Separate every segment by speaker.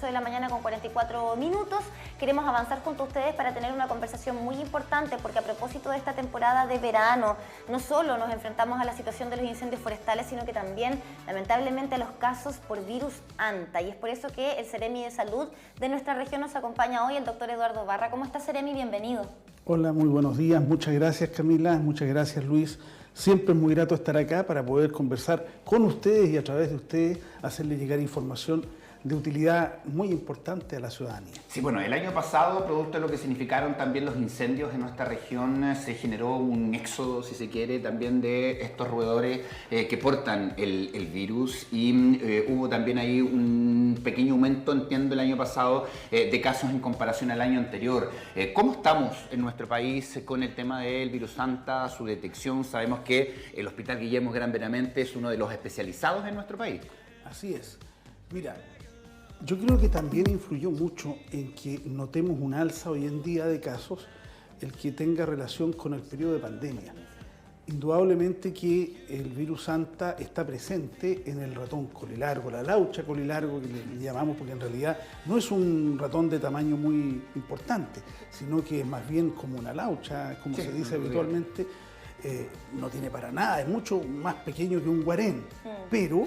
Speaker 1: de la mañana con 44 minutos. Queremos avanzar junto a ustedes para tener una conversación muy importante, porque a propósito de esta temporada de verano, no solo nos enfrentamos a la situación de los incendios forestales, sino que también, lamentablemente, a los casos por virus ANTA. Y es por eso que el Seremi de Salud de nuestra región nos acompaña hoy, el doctor Eduardo Barra. ¿Cómo está, Seremi? Bienvenido.
Speaker 2: Hola, muy buenos días. Muchas gracias, Camila. Muchas gracias, Luis. Siempre es muy grato estar acá para poder conversar con ustedes y a través de ustedes hacerles llegar información de utilidad muy importante a la ciudadanía.
Speaker 3: Sí, bueno, el año pasado, producto de lo que significaron también los incendios en nuestra región, se generó un éxodo, si se quiere, también de estos roedores que portan el virus, y hubo también ahí un pequeño aumento, entiendo, el año pasado de casos en comparación al año anterior. ¿Cómo estamos en nuestro país con el tema del virus ANTA, su detección? Sabemos que el Hospital Guillermo Gran Benavente es uno de los especializados en nuestro país.
Speaker 2: Así es. Mira, yo creo que también influyó mucho en que notemos un alza hoy en día de casos el que tenga relación con el periodo de pandemia. Indudablemente que el virus ANTA está presente en el ratón colilargo, la laucha colilargo que le llamamos, porque en realidad no es un ratón de tamaño muy importante, sino que es más bien como una laucha, como se dice habitualmente. No tiene para nada, es mucho más pequeño que un guarén, pero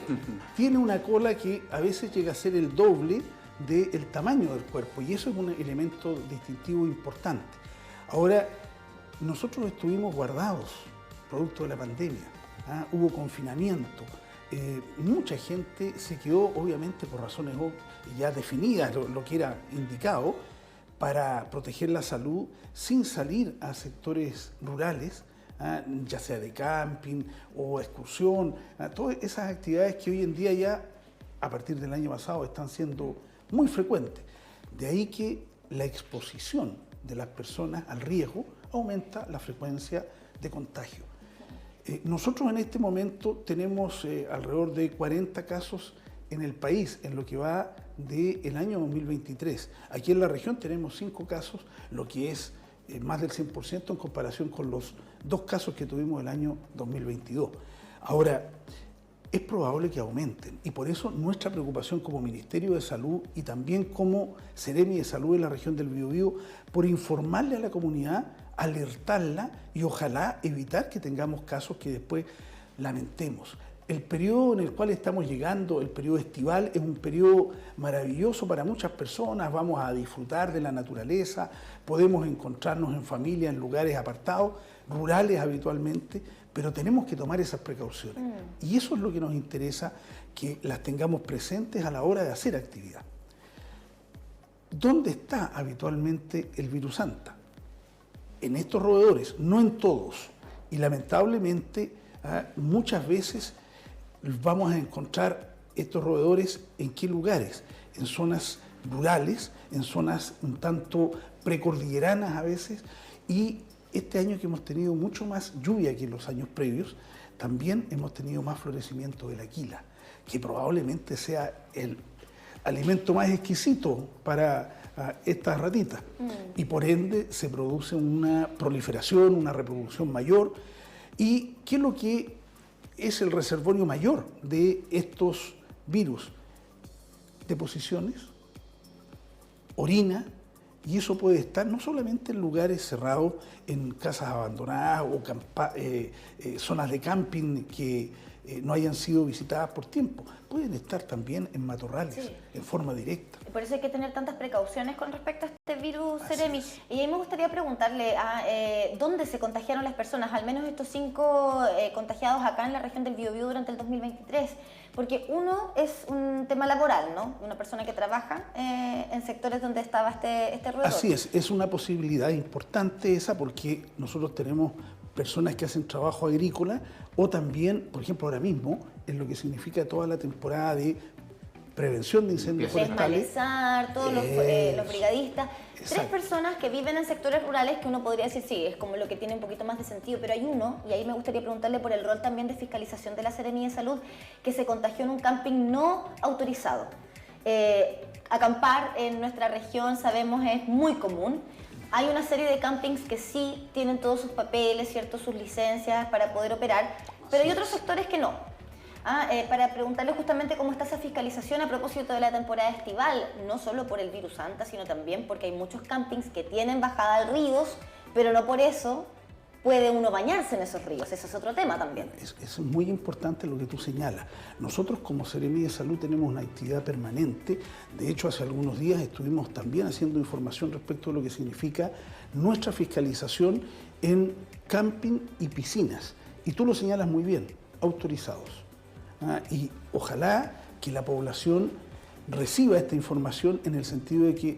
Speaker 2: tiene una cola que a veces llega a ser el doble del tamaño del cuerpo, y eso es un elemento distintivo importante. Ahora, nosotros estuvimos guardados producto de la pandemia, hubo confinamiento, mucha gente se quedó, obviamente por razones ya definidas, lo que era indicado, para proteger la salud sin salir a sectores rurales, ya sea de camping o excursión, todas esas actividades que hoy en día ya, a partir del año pasado, están siendo muy frecuentes. De ahí que la exposición de las personas al riesgo aumenta la frecuencia de contagio. Nosotros en este momento tenemos alrededor de 40 casos en el país, en lo que va del año 2023. Aquí en la región tenemos 5 casos, lo que es más del 100% en comparación con los 2 casos que tuvimos el año 2022. Ahora, es probable que aumenten, y por eso nuestra preocupación como Ministerio de Salud y también como Seremi de Salud en la región del Biobío, por informarle a la comunidad, alertarla y ojalá evitar que tengamos casos que después lamentemos. El periodo en el cual estamos llegando, el periodo estival, es un periodo maravilloso para muchas personas. Vamos a disfrutar de la naturaleza, podemos encontrarnos en familia, en lugares apartados, rurales habitualmente, pero tenemos que tomar esas precauciones. Y eso es lo que nos interesa, que las tengamos presentes a la hora de hacer actividad. ¿Dónde está habitualmente el virus ANTA? En estos roedores, no en todos. Y lamentablemente muchas veces vamos a encontrar estos roedores en qué lugares, en zonas rurales, en zonas un tanto precordilleranas a veces, y este año que hemos tenido mucho más lluvia que en los años previos, también hemos tenido más florecimiento de la quila, que probablemente sea el alimento más exquisito para estas ratitas, y por ende se produce una proliferación, una reproducción mayor. ¿Y qué es lo que es el reservorio mayor de estos virus? Deposiciones, orina, y eso puede estar no solamente en lugares cerrados, en casas abandonadas o zonas de camping que no hayan sido visitadas por tiempo, pueden estar también en matorrales, en forma directa.
Speaker 1: Por eso hay que tener tantas precauciones con respecto a este virus, Seremi. Y ahí me gustaría preguntarle dónde se contagiaron las personas, al menos estos 5 contagiados acá en la región del Biobío durante el 2023. Porque uno es un tema laboral, ¿no? Una persona que trabaja en sectores donde estaba este roedor.
Speaker 2: Así es una posibilidad importante esa, porque nosotros tenemos personas que hacen trabajo agrícola, o también, por ejemplo, ahora mismo, en lo que significa toda la temporada de prevención de incendios forestales.
Speaker 1: Desmalezar, todos los brigadistas. Exacto. 3 personas que viven en sectores rurales que uno podría decir, sí, es como lo que tiene un poquito más de sentido, pero hay uno, y ahí me gustaría preguntarle por el rol también de fiscalización de la Seremi de Salud, que se contagió en un camping no autorizado. Acampar en nuestra región, sabemos, es muy común. Hay una serie de campings que sí tienen todos sus papeles, ¿cierto?, sus licencias para poder operar, pero hay otros sectores que no. Para preguntarle justamente cómo está esa fiscalización a propósito de la temporada estival, no solo por el virus Anta, sino también porque hay muchos campings que tienen bajada al ríos, pero no por eso puede uno bañarse en esos ríos. Ese es otro tema también.
Speaker 2: Es muy importante lo que tú señalas. Nosotros como Seremi de Salud tenemos una actividad permanente. De hecho, hace algunos días estuvimos también haciendo información respecto a lo que significa nuestra fiscalización en camping y piscinas. Y tú lo señalas muy bien, autorizados. Y ojalá que la población reciba esta información en el sentido de que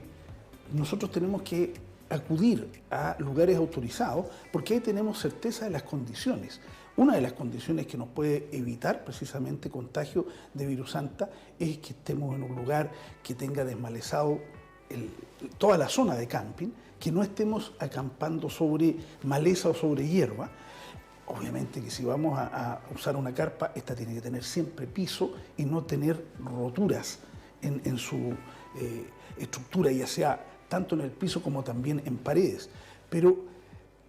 Speaker 2: nosotros tenemos que acudir a lugares autorizados porque ahí tenemos certeza de las condiciones. Una de las condiciones que nos puede evitar precisamente contagio de virus Anta es que estemos en un lugar que tenga desmalezado toda la zona de camping, que no estemos acampando sobre maleza o sobre hierba. Obviamente que si vamos a usar una carpa, esta tiene que tener siempre piso y no tener roturas en su estructura, ya sea tanto en el piso como también en paredes. Pero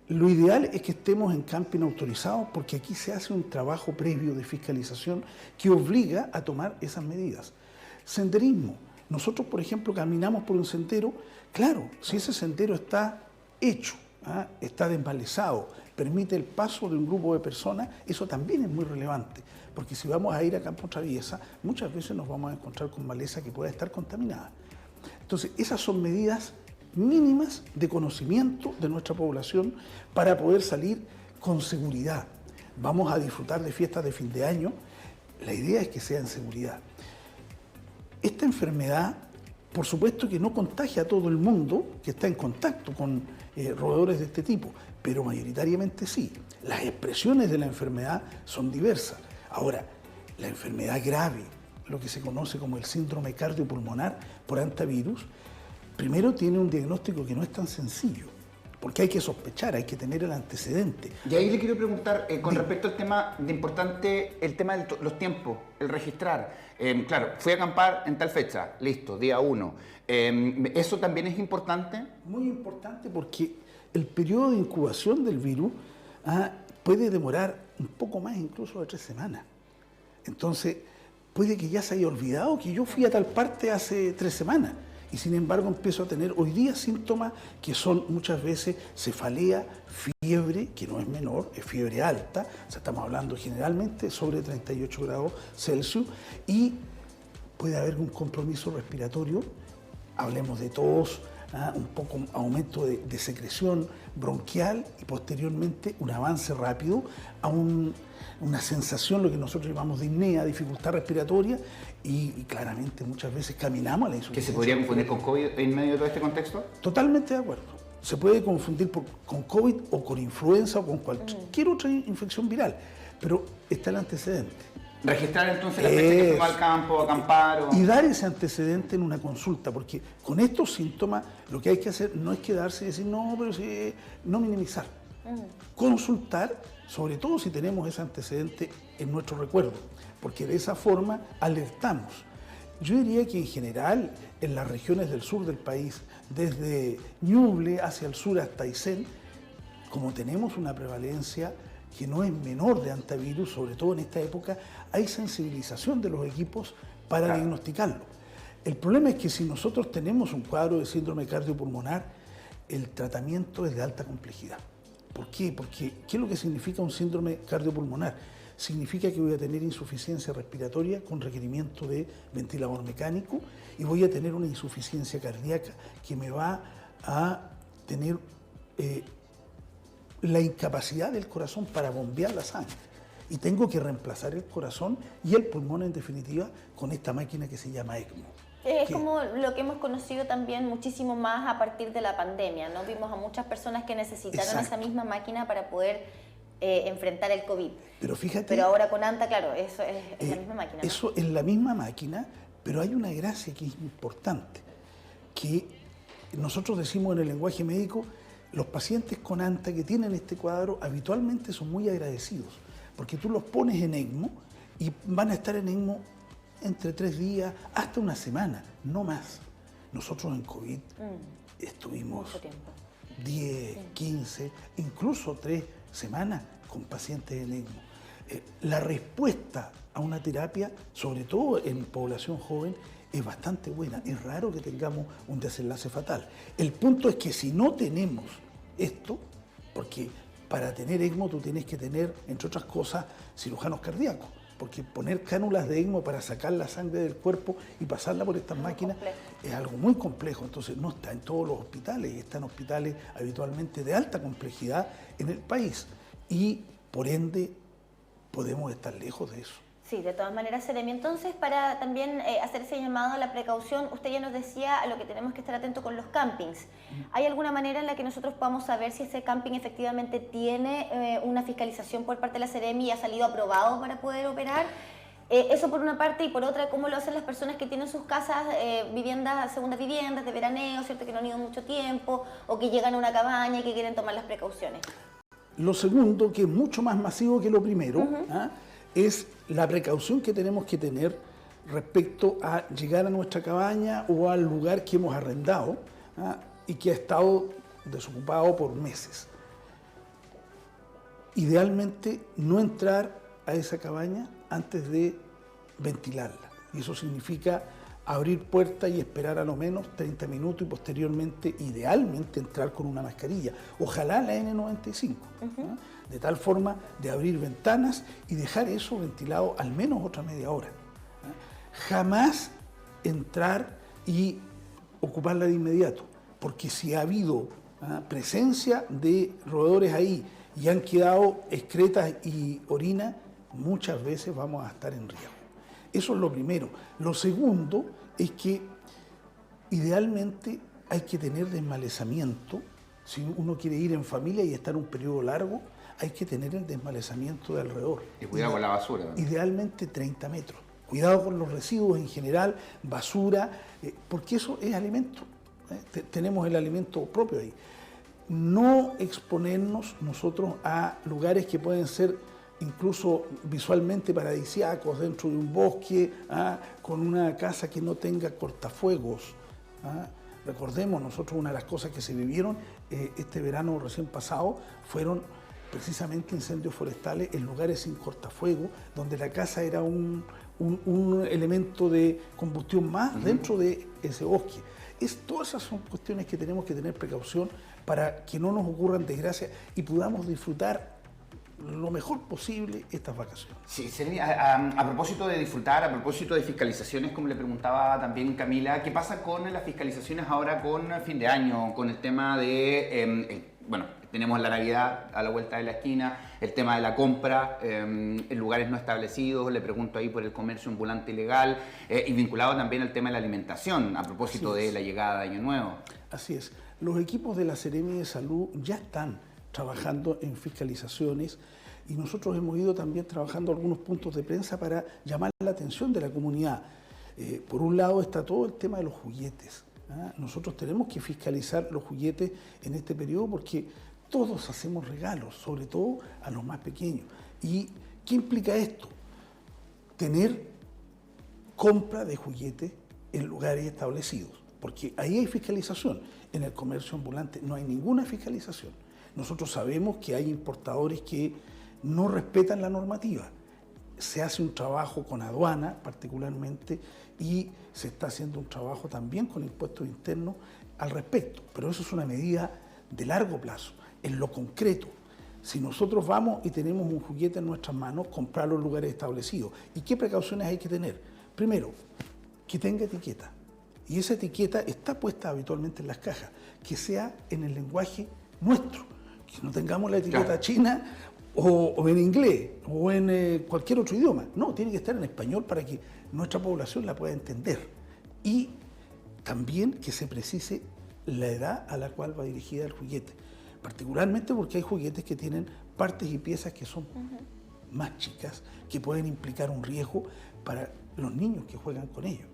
Speaker 2: lo ideal es que estemos en camping autorizados porque aquí se hace un trabajo previo de fiscalización que obliga a tomar esas medidas. Senderismo. Nosotros, por ejemplo, caminamos por un sendero. Claro, si ese sendero está hecho, está desmalezado, permite el paso de un grupo de personas, eso también es muy relevante, porque si vamos a ir a Campo Traviesa, muchas veces nos vamos a encontrar con maleza que pueda estar contaminada. Entonces, esas son medidas mínimas de conocimiento de nuestra población para poder salir con seguridad. Vamos a disfrutar de fiestas de fin de año, la idea es que sea en seguridad. Esta enfermedad, por supuesto que no contagia a todo el mundo que está en contacto con roedores de este tipo, pero mayoritariamente sí. Las expresiones de la enfermedad son diversas. Ahora, la enfermedad grave, lo que se conoce como el síndrome cardiopulmonar por hantavirus, primero tiene un diagnóstico que no es tan sencillo, porque hay que sospechar, hay que tener el antecedente.
Speaker 3: Y ahí le quiero preguntar, con respecto al tema de importante, el tema de los tiempos, el registrar. Claro, fui a acampar en tal fecha, listo, día 1. ¿Eso también es importante?
Speaker 2: Muy importante porque el periodo de incubación del virus puede demorar un poco más, incluso de 3 semanas. Entonces, puede que ya se haya olvidado que yo fui a tal parte hace 3 semanas. Y sin embargo empiezo a tener hoy día síntomas que son muchas veces cefalea, fiebre, que no es menor, es fiebre alta, o sea, estamos hablando generalmente sobre 38 grados Celsius, y puede haber un compromiso respiratorio, hablemos de tos, un poco aumento de secreción bronquial y posteriormente un avance rápido a una sensación, lo que nosotros llamamos de disnea, dificultad respiratoria, y claramente muchas veces caminamos a la insuficiencia.
Speaker 3: ¿Que se podría confundir con COVID en medio de todo este contexto?
Speaker 2: Totalmente de acuerdo. Se puede confundir con COVID o con influenza o con cualquier otra infección viral, pero está el antecedente.
Speaker 3: Registrar entonces la fecha que se va al campo, a acampar.
Speaker 2: Y dar ese antecedente en una consulta, porque con estos síntomas lo que hay que hacer no es quedarse y decir, no, pero sí, no minimizar. Consultar, sobre todo si tenemos ese antecedente en nuestro recuerdo, porque de esa forma alertamos. Yo diría que en general, en las regiones del sur del país, desde Ñuble hacia el sur hasta Aysén, como tenemos una prevalencia que no es menor de hantavirus, sobre todo en esta época, hay sensibilización de los equipos para diagnosticarlo. El problema es que si nosotros tenemos un cuadro de síndrome cardiopulmonar, el tratamiento es de alta complejidad. ¿Por qué? Porque ¿qué es lo que significa un síndrome cardiopulmonar? Significa que voy a tener insuficiencia respiratoria con requerimiento de ventilador mecánico y voy a tener una insuficiencia cardíaca que me va a tener la incapacidad del corazón para bombear la sangre. Y tengo que reemplazar el corazón y el pulmón, en definitiva, con esta máquina que se llama ECMO.
Speaker 1: Es como lo que hemos conocido también muchísimo más a partir de la pandemia, ¿no? Vimos a muchas personas que necesitaron esa misma máquina para poder enfrentar el COVID.
Speaker 2: Pero fíjate...
Speaker 1: Pero ahora con ANTA, claro, eso es la misma máquina, ¿no?
Speaker 2: Eso es la misma máquina, pero hay una gracia que es importante, que nosotros decimos en el lenguaje médico, los pacientes con ANTA que tienen este cuadro habitualmente son muy agradecidos, porque tú los pones en ECMO y van a estar en ECMO entre 3 días hasta una semana, no más. Nosotros en COVID estuvimos 10, 15, incluso 3 semanas con pacientes en ECMO. La respuesta a una terapia, sobre todo en población joven, es bastante buena. Es raro que tengamos un desenlace fatal. El punto es que si no tenemos esto, porque para tener ECMO tú tienes que tener, entre otras cosas, cirujanos cardíacos, porque poner cánulas de ECMO para sacar la sangre del cuerpo y pasarla por estas máquinas es algo muy complejo. Entonces no está en todos los hospitales, está en hospitales habitualmente de alta complejidad en el país y por ende podemos estar lejos de eso.
Speaker 1: Sí, de todas maneras, Seremi. Entonces, para también hacer ese llamado a la precaución, usted ya nos decía a lo que tenemos que estar atentos con los campings. ¿Hay alguna manera en la que nosotros podamos saber si ese camping efectivamente tiene una fiscalización por parte de la Seremi y ha salido aprobado para poder operar? Eso por una parte, y por otra, ¿cómo lo hacen las personas que tienen sus casas, viviendas, segundas viviendas de veraneo, ¿cierto? Que no han ido mucho tiempo o que llegan a una cabaña y que quieren tomar las precauciones?
Speaker 2: Lo segundo, que es mucho más masivo que lo primero, es la precaución que tenemos que tener respecto a llegar a nuestra cabaña o al lugar que hemos arrendado y que ha estado desocupado por meses. Idealmente no entrar a esa cabaña antes de ventilarla. Y eso significa abrir puertas y esperar a lo menos 30 minutos y posteriormente, idealmente, entrar con una mascarilla. Ojalá la N95, de tal forma de abrir ventanas y dejar eso ventilado al menos otra media hora. Jamás entrar y ocuparla de inmediato, porque si ha habido presencia de roedores ahí y han quedado excretas y orina, muchas veces vamos a estar en riesgo. Eso es lo primero. Lo segundo es que idealmente hay que tener desmalezamiento. Si uno quiere ir en familia y estar un periodo largo, hay que tener el desmalezamiento de alrededor.
Speaker 3: Y cuidado con la basura, ¿no?
Speaker 2: Idealmente 30 metros. Cuidado con los residuos en general, basura, porque eso es alimento. Tenemos el alimento propio ahí. No exponernos nosotros a lugares que pueden ser incluso visualmente paradisíacos, dentro de un bosque, con una casa que no tenga cortafuegos. Recordemos, nosotros una de las cosas que se vivieron este verano recién pasado fueron precisamente incendios forestales en lugares sin cortafuego, donde la casa era un elemento de combustión más dentro de ese bosque. Todas esas son cuestiones que tenemos que tener precaución para que no nos ocurran desgracias y podamos disfrutar lo mejor posible estas vacaciones.
Speaker 3: Sí, a propósito de disfrutar, a propósito de fiscalizaciones, como le preguntaba también Camila, ¿qué pasa con las fiscalizaciones ahora con fin de año, con el tema de, bueno, tenemos la Navidad a la vuelta de la esquina, el tema de la compra en lugares no establecidos, le pregunto ahí por el comercio ambulante ilegal y vinculado también al tema de la alimentación, a propósito de la llegada de Año Nuevo?
Speaker 2: Así es, los equipos de la Seremi de Salud ya están trabajando en fiscalizaciones y nosotros hemos ido también trabajando algunos puntos de prensa para llamar la atención de la comunidad. Por un lado está todo el tema de los juguetes. Nosotros tenemos que fiscalizar los juguetes en este periodo porque todos hacemos regalos, sobre todo a los más pequeños. ¿Y qué implica esto? Tener compra de juguetes en lugares establecidos, porque ahí hay fiscalización. En el comercio ambulante no hay ninguna fiscalización. Nosotros sabemos que hay importadores que no respetan la normativa. Se hace un trabajo con aduana particularmente y se está haciendo un trabajo también con impuestos internos al respecto. Pero eso es una medida de largo plazo. En lo concreto, si nosotros vamos y tenemos un juguete en nuestras manos, comprarlo en lugares establecidos. ¿Y qué precauciones hay que tener? Primero, que tenga etiqueta. Y esa etiqueta está puesta habitualmente en las cajas. Que sea en el lenguaje nuestro. Que no tengamos la etiqueta china o en inglés o en cualquier otro idioma. No, tiene que estar en español para que nuestra población la pueda entender. Y también que se precise la edad a la cual va dirigida el juguete. Particularmente porque hay juguetes que tienen partes y piezas que son más chicas, que pueden implicar un riesgo para los niños que juegan con ellos.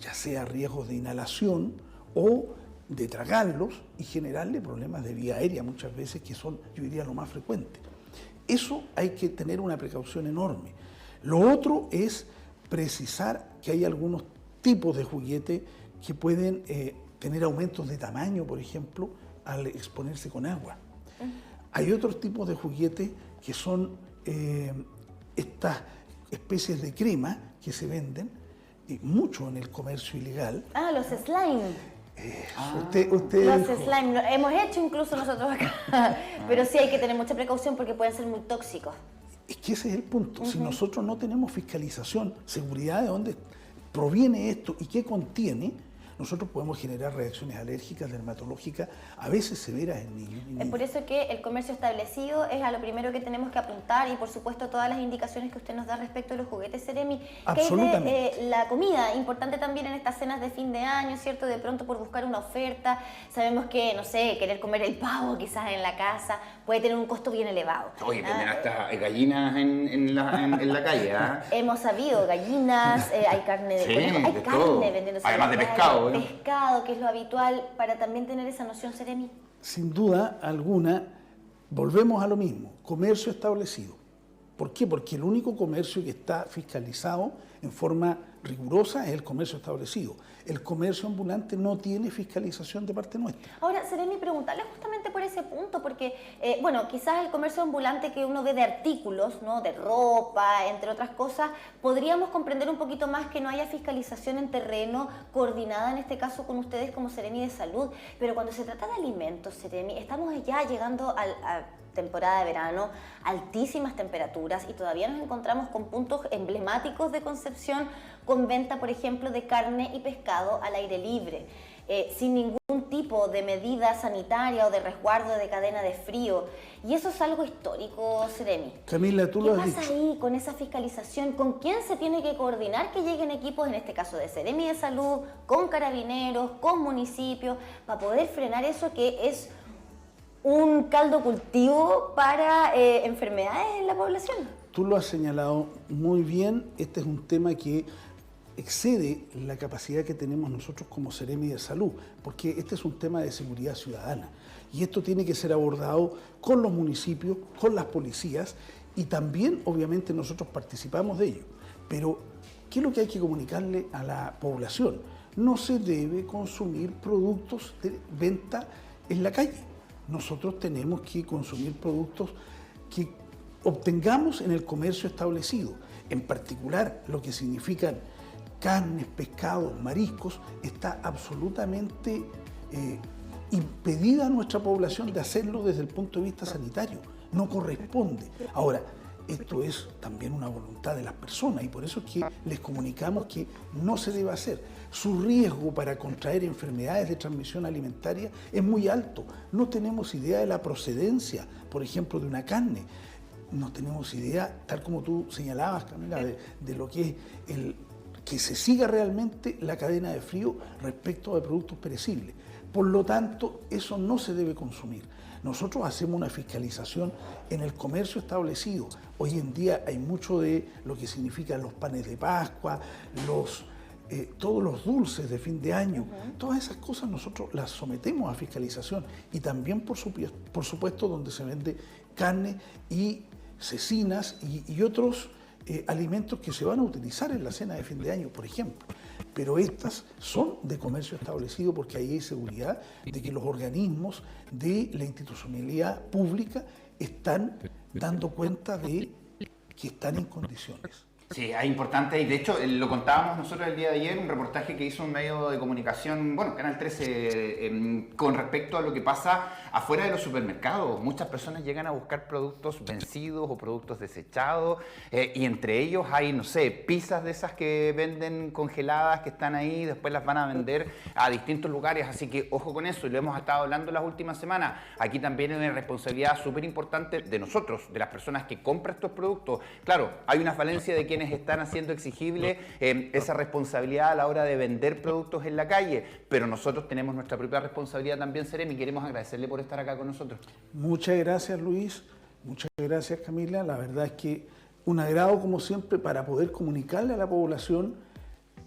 Speaker 2: Ya sea riesgos de inhalación o de tragarlos y generarle problemas de vía aérea muchas veces, que son, yo diría, lo más frecuente. Eso hay que tener una precaución enorme. Lo otro es precisar que hay algunos tipos de juguetes que pueden tener aumentos de tamaño, por ejemplo, al exponerse con agua. Hay otros tipos de juguetes que son estas especies de crema que se venden mucho en el comercio ilegal.
Speaker 1: Ah, los slime.
Speaker 2: Usted
Speaker 1: Los
Speaker 2: dijo,
Speaker 1: slime, hemos hecho incluso nosotros acá, pero sí hay que tener mucha precaución porque pueden ser muy tóxicos.
Speaker 2: es que ese es el punto. Si nosotros no tenemos fiscalización, seguridad de dónde proviene esto y qué contiene, nosotros podemos generar reacciones alérgicas, dermatológicas, a veces severas en niños y
Speaker 1: Es
Speaker 2: niñas.
Speaker 1: por eso que el comercio establecido es a lo primero que tenemos que apuntar y por supuesto todas las indicaciones que usted nos da respecto a los juguetes Seremi. Que hay de
Speaker 2: Absolutamente.
Speaker 1: la comida, importante también en estas cenas de fin de año, ¿cierto? De pronto por buscar una oferta, sabemos que, no sé, querer comer el pavo quizás en la casa puede tener un costo bien elevado.
Speaker 3: Oye, venden hasta gallinas en la calle, ¿ah?
Speaker 1: Hemos sabido gallinas, hay carne de
Speaker 3: Sí,
Speaker 1: conejo, hay
Speaker 3: de
Speaker 1: carne
Speaker 3: todo.
Speaker 1: vendiéndose.
Speaker 3: Además
Speaker 1: en
Speaker 3: de
Speaker 1: la calle,
Speaker 3: pescado, ¿no?
Speaker 1: pescado, que es lo habitual, para también tener esa noción, Seremi.
Speaker 2: Sin duda alguna, volvemos a lo mismo, comercio establecido. ¿Por qué? Porque el único comercio que está fiscalizado en forma rigurosa es el comercio establecido. El comercio ambulante no tiene fiscalización de parte nuestra.
Speaker 1: Ahora, Seremi, preguntarle justamente por ese punto, porque, bueno, quizás el comercio ambulante que uno ve de artículos, ¿no? De ropa, entre otras cosas, podríamos comprender un poquito más que no haya fiscalización en terreno coordinada, en este caso con ustedes como Seremi de Salud, pero cuando se trata de alimentos, Seremi, estamos ya llegando a temporada de verano, altísimas temperaturas y todavía nos encontramos con puntos emblemáticos de Concepción con venta, por ejemplo, de carne y pescado al aire libre, sin ningún tipo de medida sanitaria o de resguardo de cadena de frío. Y eso es algo histórico, Seremi.
Speaker 2: Camila, tú lo has
Speaker 1: ¿Qué pasa
Speaker 2: dicho.
Speaker 1: ahí con esa fiscalización? ¿Con quién se tiene que coordinar que lleguen equipos, en este caso de Seremi de Salud, con carabineros, con municipios, para poder frenar eso que es un caldo cultivo para enfermedades en la población?
Speaker 2: Tú lo has señalado muy bien, este es un tema que excede la capacidad que tenemos nosotros como Seremi de Salud, porque este es un tema de seguridad ciudadana y esto tiene que ser abordado con los municipios, con las policías y también obviamente nosotros participamos de ello. Pero, ¿qué es lo que hay que comunicarle a la población? No se debe consumir productos de venta en la calle. Nosotros tenemos que consumir productos que obtengamos en el comercio establecido. En particular, lo que significan carnes, pescados, mariscos, está absolutamente impedida a nuestra población de hacerlo desde el punto de vista sanitario. No corresponde. Ahora, esto es también una voluntad de las personas y por eso es que les comunicamos que no se debe hacer. Su riesgo para contraer enfermedades de transmisión alimentaria es muy alto. No tenemos idea de la procedencia, por ejemplo, de una carne. No tenemos idea, tal como tú señalabas, Camila, de lo que es que se siga realmente la cadena de frío respecto de productos perecibles. Por lo tanto, eso no se debe consumir. Nosotros hacemos una fiscalización en el comercio establecido. Hoy en día hay mucho de lo que significan los panes de Pascua, todos los dulces de fin de año. Todas esas cosas nosotros las sometemos a fiscalización y también, por supuesto, donde se vende carne y cecinas y otros alimentos que se van a utilizar en la cena de fin de año, por ejemplo. Pero estas son de comercio establecido porque ahí hay seguridad de que los organismos de la institucionalidad pública están dando cuenta de que están en condiciones.
Speaker 3: Sí, es importante y de hecho lo contábamos nosotros el día de ayer, un reportaje que hizo un medio de comunicación, bueno, Canal 13, con respecto a lo que pasa afuera de los supermercados. Muchas personas llegan a buscar productos vencidos o productos desechados y entre ellos hay, no sé, pizzas de esas que venden congeladas que están ahí, después las van a vender a distintos lugares, así que ojo con eso y lo hemos estado hablando las últimas semanas. Aquí también hay una responsabilidad súper importante de nosotros, de las personas que compran estos productos. Claro, hay una falencia de quienes están haciendo exigible esa responsabilidad a la hora de vender productos en la calle, pero nosotros tenemos nuestra propia responsabilidad también, Seremi, y queremos agradecerle por estar acá con nosotros.
Speaker 2: Muchas gracias, Luis. Muchas gracias, Camila. La verdad es que un agrado, como siempre, para poder comunicarle a la población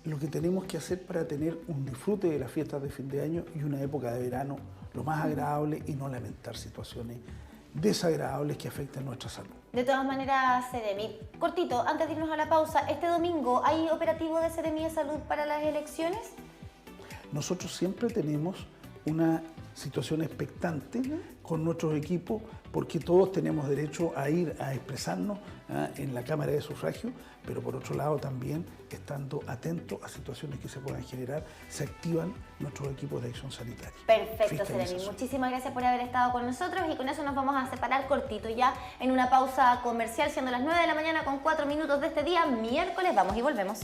Speaker 2: lo que tenemos que hacer para tener un disfrute de las fiestas de fin de año y una época de verano lo más agradable y no lamentar situaciones desagradables que afecten nuestra salud.
Speaker 1: De todas maneras, Seremi, cortito, antes de irnos a la pausa, ¿este domingo hay operativo de Seremi de Salud para las elecciones?
Speaker 2: Nosotros siempre tenemos una situación expectante con nuestros equipos, porque todos tenemos derecho a ir a expresarnos en la Cámara de Sufragio, pero por otro lado también estando atentos a situaciones que se puedan generar, se activan nuestros equipos de acción sanitaria.
Speaker 1: Perfecto, Seremi. Muchísimas gracias por haber estado con nosotros y con eso nos vamos a separar cortito ya en una pausa comercial, siendo las 9 de la mañana con 4 minutos de este día, miércoles. Vamos y volvemos.